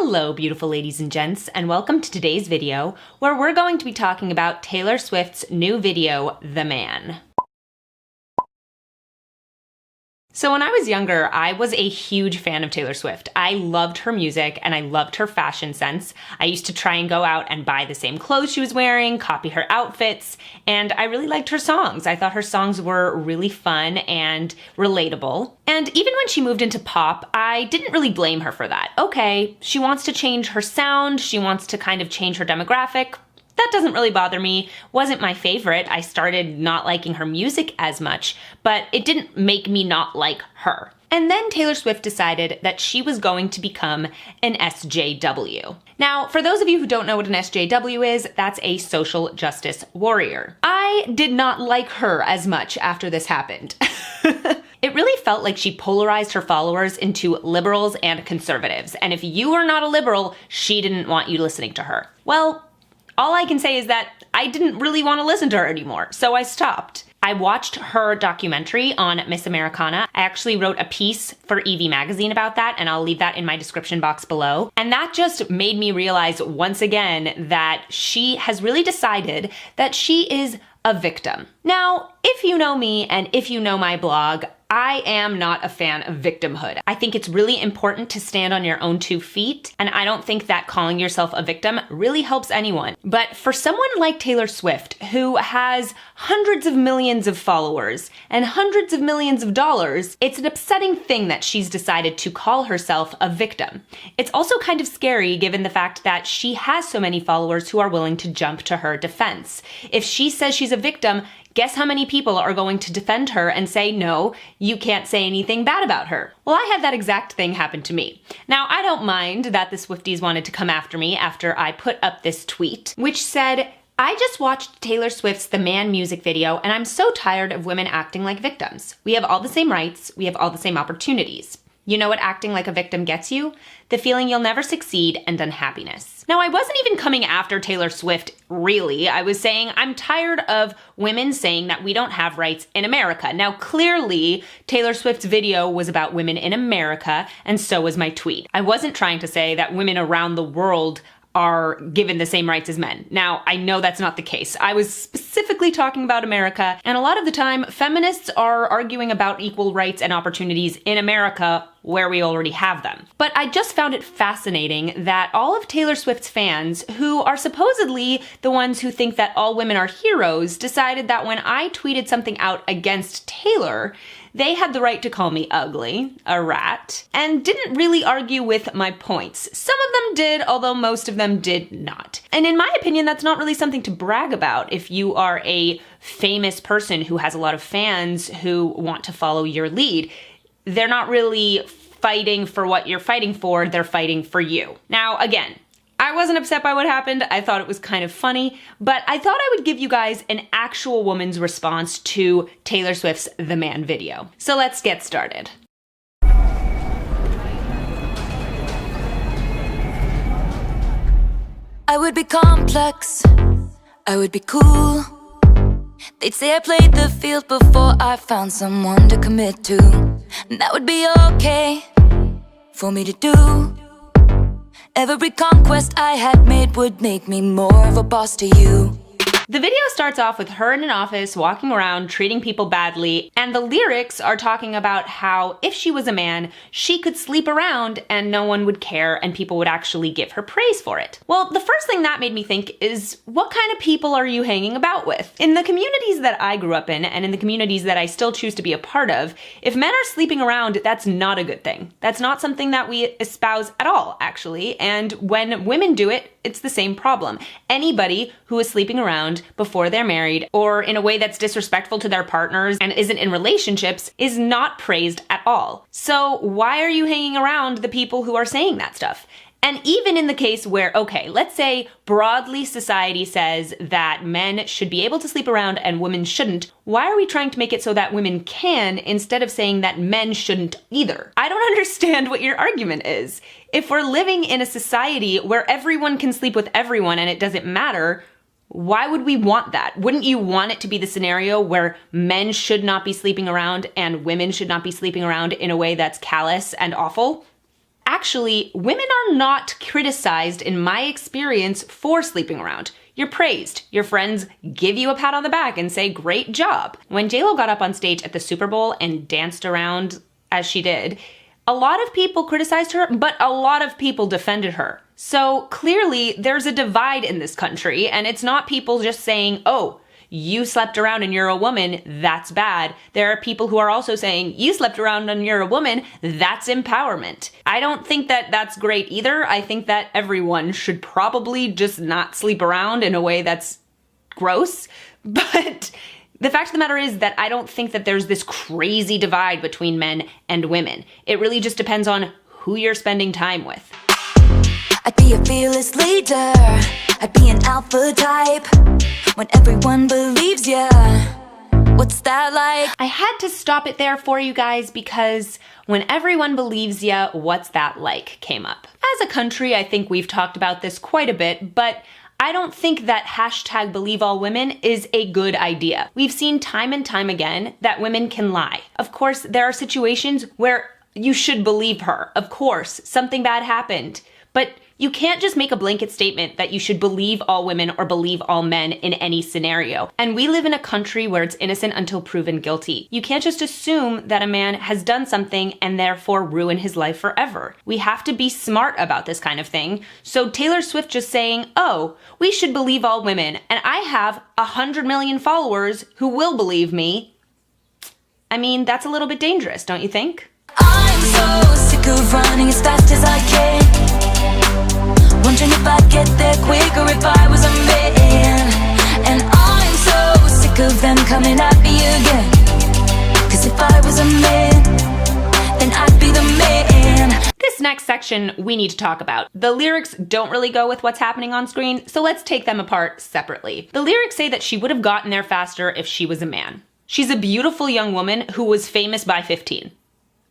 Hello, beautiful ladies and gents, and welcome to today's video, where we're going to be talking about Taylor Swift's new video, The Man. So when I was younger, I was a huge fan of Taylor Swift. I loved her music and I loved her fashion sense. I used to try and go out and buy the same clothes she was wearing, copy her outfits, and I really liked her songs. I thought her songs were really fun and relatable. And even when she moved into pop, I didn't really blame her for that. Okay, she wants to change her sound, she wants to kind of change her demographic. That doesn't really bother me. Wasn't my favorite. I started not liking her music as much, but it didn't make me not like her. And then Taylor Swift decided that she was going to become an SJW. Now, for those of you who don't know what an SJW is, that's a social justice warrior. I did not like her as much after this happened. It really felt like she polarized her followers into liberals and conservatives. And if you are not a liberal, she didn't want you listening to her. Well, all I can say is that I didn't really want to listen to her anymore, so I stopped. I watched her documentary on Miss Americana. I actually wrote a piece for EV Magazine about that, and I'll leave that in my description box below. And that just made me realize once again that she has really decided that she is a victim. Now, if you know me and if you know my blog, I am not a fan of victimhood. I think it's really important to stand on your own 2 feet, and I don't think that calling yourself a victim really helps anyone. But for someone like Taylor Swift, who has hundreds of millions of followers and hundreds of millions of dollars, it's an upsetting thing that she's decided to call herself a victim. It's also kind of scary given the fact that she has so many followers who are willing to jump to her defense. If she says she's a victim, guess how many people are going to defend her and say, no, you can't say anything bad about her? Well, I had that exact thing happen to me. Now, I don't mind that the Swifties wanted to come after me after I put up this tweet, which said, I just watched Taylor Swift's The Man music video, and I'm so tired of women acting like victims. We have all the same rights, we have all the same opportunities. You know what acting like a victim gets you? The feeling you'll never succeed and unhappiness. Now, I wasn't even coming after Taylor Swift, really. I was saying I'm tired of women saying that we don't have rights in America. Now, clearly, Taylor Swift's video was about women in America, and so was my tweet. I wasn't trying to say that women around the world are given the same rights as men. Now, I know that's not the case. I was specifically talking about America, and a lot of the time, feminists are arguing about equal rights and opportunities in America where we already have them. But I just found it fascinating that all of Taylor Swift's fans, who are supposedly the ones who think that all women are heroes, decided that when I tweeted something out against Taylor, they had the right to call me ugly, a rat, and didn't really argue with my points. Some of them did, although most of them did not. And in my opinion, that's not really something to brag about if you are a famous person who has a lot of fans who want to follow your lead. They're not really fighting for what you're fighting for, they're fighting for you. Now, again, I wasn't upset by what happened. I thought it was kind of funny, but I thought I would give you guys an actual woman's response to Taylor Swift's The Man video. So let's get started. I would be complex, I would be cool. They'd say I played the field before I found someone to commit to. And that would be okay for me to do. Every conquest I had made would make me more of a boss to you. The video starts off with her in an office walking around treating people badly, and the lyrics are talking about how if she was a man, she could sleep around and no one would care and people would actually give her praise for it. Well, the first thing that made me think is, what kind of people are you hanging about with? In the communities that I grew up in, and in the communities that I still choose to be a part of, if men are sleeping around, that's not a good thing. That's not something that we espouse at all, actually, and when women do it, it's the same problem. Anybody who is sleeping around before they're married or in a way that's disrespectful to their partners and isn't in relationships is not praised at all. So why are you hanging around the people who are saying that stuff? And even in the case where, okay, let's say broadly society says that men should be able to sleep around and women shouldn't, why are we trying to make it so that women can instead of saying that men shouldn't either? I don't understand what your argument is. If we're living in a society where everyone can sleep with everyone and it doesn't matter, why would we want that? Wouldn't you want it to be the scenario where men should not be sleeping around and women should not be sleeping around in a way that's callous and awful? Actually, women are not criticized in my experience for sleeping around. You're praised. Your friends give you a pat on the back and say, great job. When JLo got up on stage at the Super Bowl and danced around as she did, a lot of people criticized her, but a lot of people defended her. So clearly there's a divide in this country, and it's not people just saying, oh, you slept around and you're a woman, that's bad. There are people who are also saying, you slept around and you're a woman, that's empowerment. I don't think that that's great either. I think that everyone should probably just not sleep around in a way that's gross. But the fact of the matter is that I don't think that there's this crazy divide between men and women. It really just depends on who you're spending time with. I'd be a fearless leader, I'd be an alpha type, when everyone believes ya. What's that like? I had to stop it there for you guys because when everyone believes ya, what's that like came up. As a country, I think we've talked about this quite a bit, but I don't think that hashtag believe all women is a good idea. We've seen time and time again that women can lie. Of course, there are situations where you should believe her. Of course, something bad happened. But you can't just make a blanket statement that you should believe all women or believe all men in any scenario. And we live in a country where it's innocent until proven guilty. You can't just assume that a man has done something and therefore ruin his life forever. We have to be smart about this kind of thing. So Taylor Swift just saying, oh, we should believe all women, and I have 100 million followers who will believe me. I mean, that's a little bit dangerous, don't you think? I'm so sick of running as fast as I can, wondering if I'd get there quicker if I was a man. And I'm so sick of them coming at me again, 'cause if I was a man, then I'd be the man. This next section we need to talk about. The lyrics don't really go with what's happening on screen, so let's take them apart separately. The lyrics say that she would have gotten there faster if she was a man. She's a beautiful young woman who was famous by 15.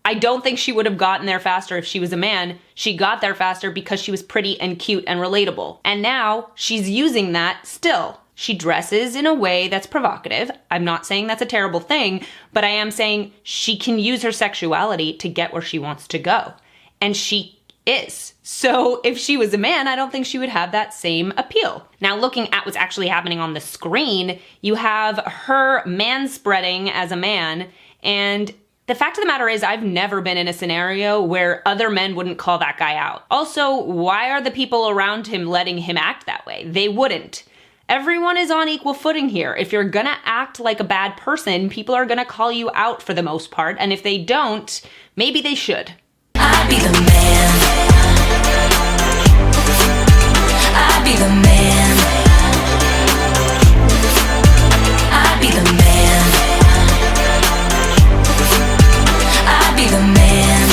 I don't think she would have gotten there faster if she was a man. She got there faster because she was pretty and cute and relatable. And now she's using that still. She dresses in a way that's provocative. I'm not saying that's a terrible thing, but I am saying she can use her sexuality to get where she wants to go. And she is. So if she was a man, I don't think she would have that same appeal. Now, looking at what's actually happening on the screen, you have her manspreading as a man, and the fact of the matter is I've never been in a scenario where other men wouldn't call that guy out. Also, why are the people around him letting him act that way? They wouldn't. Everyone is on equal footing here. If you're gonna act like a bad person, people are gonna call you out for the most part, and if they don't, maybe they should. I'd be the man. I'd be the man. I'd be the man. I'd be the man.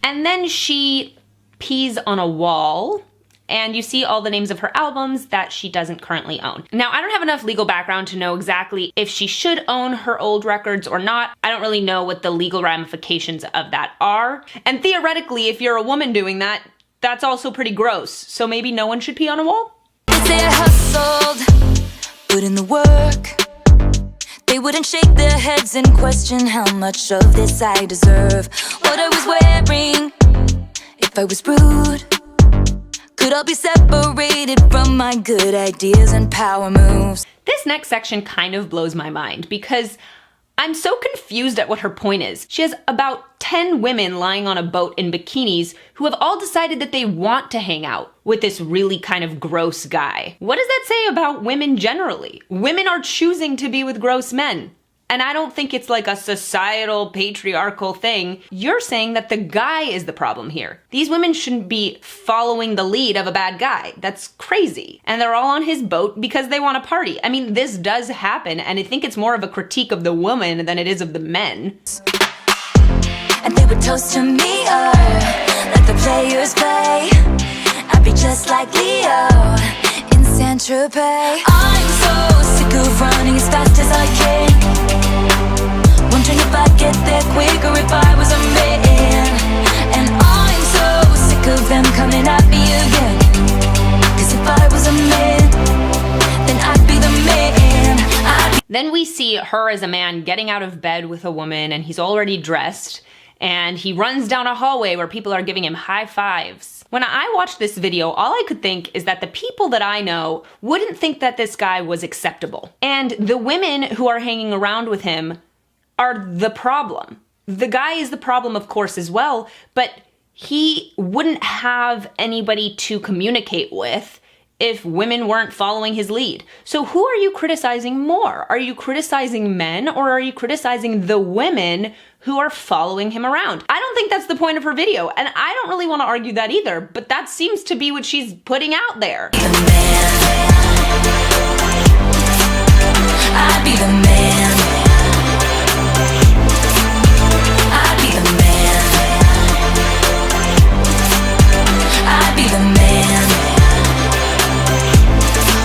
And then she pees on a wall, and you see all the names of her albums that she doesn't currently own. Now, I don't have enough legal background to know exactly if she should own her old records or not. I don't really know what the legal ramifications of that are. And theoretically, if you're a woman doing that, that's also pretty gross. So maybe no one should pee on a wall? If they hustled, put in the work, they wouldn't shake their heads and question how much of this I deserve. What I was wearing, if I was rude, could all be separated from my good ideas and power moves. This next section kind of blows my mind because I'm so confused at what her point is. She has about 10 women lying on a boat in bikinis who have all decided that they want to hang out with this really kind of gross guy. What does that say about women generally? Women are choosing to be with gross men. And I don't think it's like a societal patriarchal thing. You're saying that the guy is the problem here. These women shouldn't be following the lead of a bad guy. That's crazy. And they're all on his boat because they want to party. I mean, this does happen, and I think it's more of a critique of the woman than it is of the men. And they would toast to me, let the players play. I'd be just like Leo in Saint-Tropez. I'm so sick of running as fast as I can, wondering if I'd get there quicker if I was a man. And I'm so sick of them coming at me again, 'cause if I was a man, then I'd be the man. Then we see her as a man getting out of bed with a woman, and he's already dressed. and he runs down a hallway where people are giving him high fives. When I watched this video, all I could think is that the people that I know wouldn't think that this guy was acceptable. And the women who are hanging around with him are the problem. The guy is the problem, of course, as well, but he wouldn't have anybody to communicate with if women weren't following his lead. So who are you criticizing more? Are you criticizing men, or are you criticizing the women who are following him around? I don't think that's the point of her video, and I don't really want to argue that either, but that seems to be what she's putting out there. I'd be the man. I'd be the man. I'd be the man.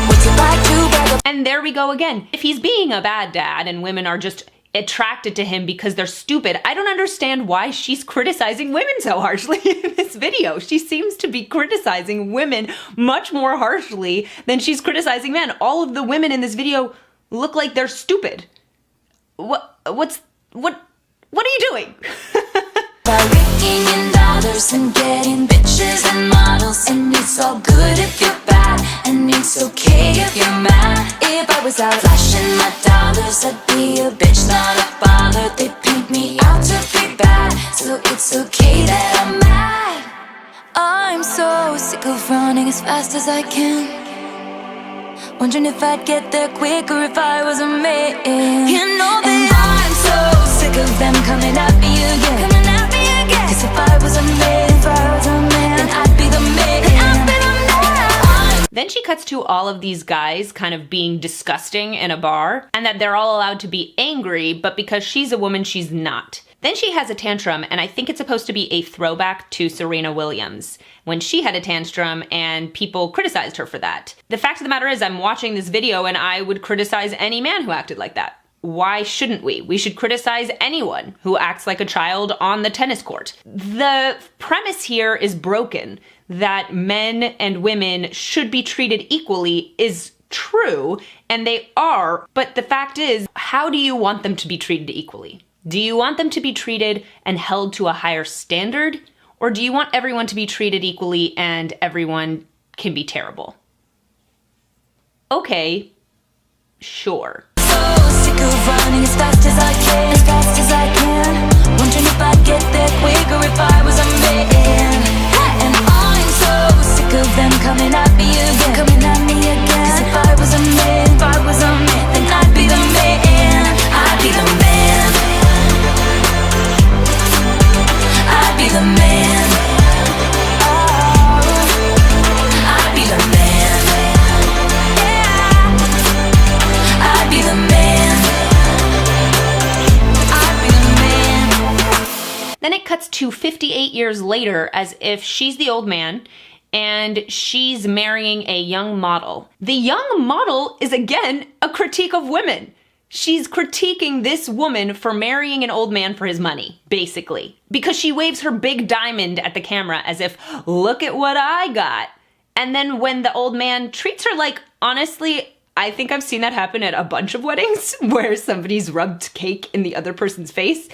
What's it like to brag about? And there we go again. If he's being a bad dad and women are just attracted to him because they're stupid, I don't understand why she's criticizing women so harshly in this video. She seems to be criticizing women much more harshly than she's criticizing men. All of the women in this video look like they're stupid. What are you doing? By raking in dollars and getting bitches and models, and it's all good if you're bad, and it's okay if you're mad. If I was out flashing my dollars, I'd be a bitch, not a bother. They paint me out to be bad, so it's okay that I'm mad. I'm so sick of running as fast as I can, wondering if I'd get there quicker if I was a man. You know that I'm so sick of them coming at me again. Cause if I was a man, then I'd be the man. Then she cuts to all of these guys kind of being disgusting in a bar, and that they're all allowed to be angry, but because she's a woman, she's not. Then she has a tantrum, and I think it's supposed to be a throwback to Serena Williams, when she had a tantrum and people criticized her for that. The fact of the matter is, I'm watching this video and I would criticize any man who acted like that. Why shouldn't we? We should criticize anyone who acts like a child on the tennis court. The premise here is broken. That men and women should be treated equally is true, and they are, but the fact is, how do you want them to be treated equally? Do you want them to be treated and held to a higher standard? Or do you want everyone to be treated equally and everyone can be terrible? Okay, sure. Sick of running as fast as I can, wondering if I'd get there quicker if I was a man. And I'm so sick of them coming at me again. Cause if I was a man, then I'd be the man. I'd be the man. I'd be the man. Oh, I'd be the man. Yeah, I'd be the man. I'd be the man. Then it cuts to 58 years later as if she's the old man and she's marrying a young model. The young model is again a critique of women. She's critiquing this woman for marrying an old man for his money, basically. Because she waves her big diamond at the camera as if, look at what I got. And then when the old man treats her like, honestly, I think I've seen that happen at a bunch of weddings where somebody's rubbed cake in the other person's face.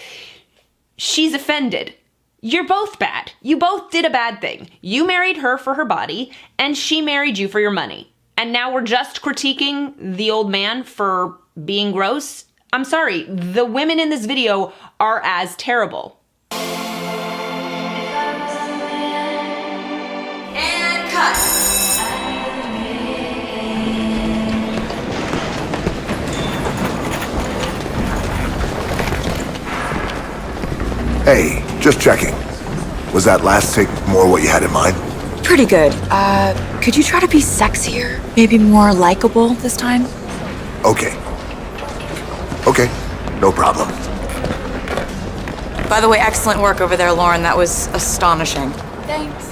She's offended. You're both bad. You both did a bad thing. You married her for her body, and she married you for your money. And now we're just critiquing the old man for being gross? I'm sorry, the women in this video are as terrible. And cut. Hey, just checking. Was that last take more what you had in mind? Pretty good. Could you try to be sexier? Maybe more likable this time? Okay. Okay, no problem. By the way, excellent work over there, Lauren. That was astonishing. Thanks.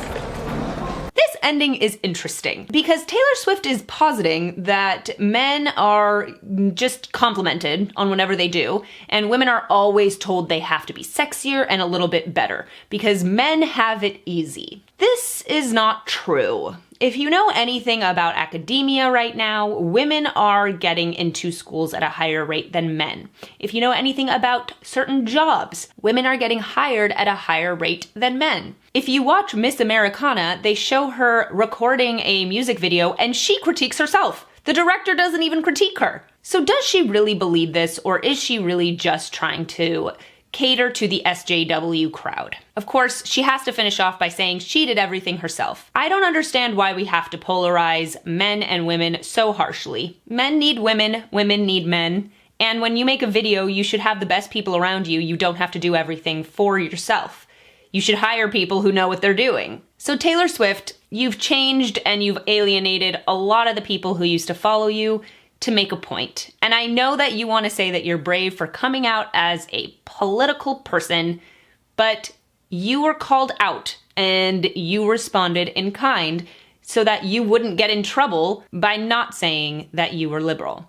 This ending is interesting because Taylor Swift is positing that men are just complimented on whatever they do, and women are always told they have to be sexier and a little bit better because men have it easy. This this is not true. If you know anything about academia right now, women are getting into schools at a higher rate than men. If you know anything about certain jobs, women are getting hired at a higher rate than men. If you watch Miss Americana, they show her recording a music video and she critiques herself. The director doesn't even critique her. So does she really believe this, or is she really just trying to cater to the SJW crowd? Of course, she has to finish off by saying she did everything herself. I don't understand why we have to polarize men and women so harshly. Men need women, women need men. And when you make a video, you should have the best people around you. You don't have to do everything for yourself. You should hire people who know what they're doing. So Taylor Swift, you've changed and you've alienated a lot of the people who used to follow you to make a point. And I know that you want to say that you're brave for coming out as a political person, but you were called out and you responded in kind so that you wouldn't get in trouble by not saying that you were liberal.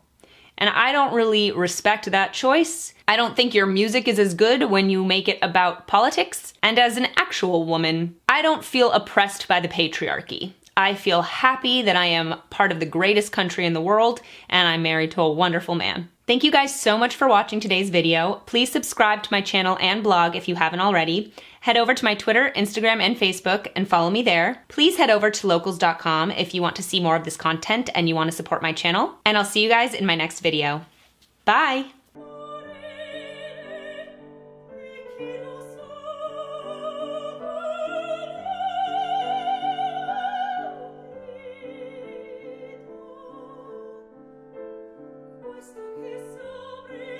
And I don't really respect that choice. I don't think your music is as good when you make it about politics. And as an actual woman, I don't feel oppressed by the patriarchy. I feel happy that I am part of the greatest country in the world, and I'm married to a wonderful man. Thank you guys so much for watching today's video. Please subscribe to my channel and blog if you haven't already. Head over to my Twitter, Instagram, and Facebook and follow me there. Please head over to locals.com if you want to see more of this content and you want to support my channel. And I'll see you guys in my next video. Bye!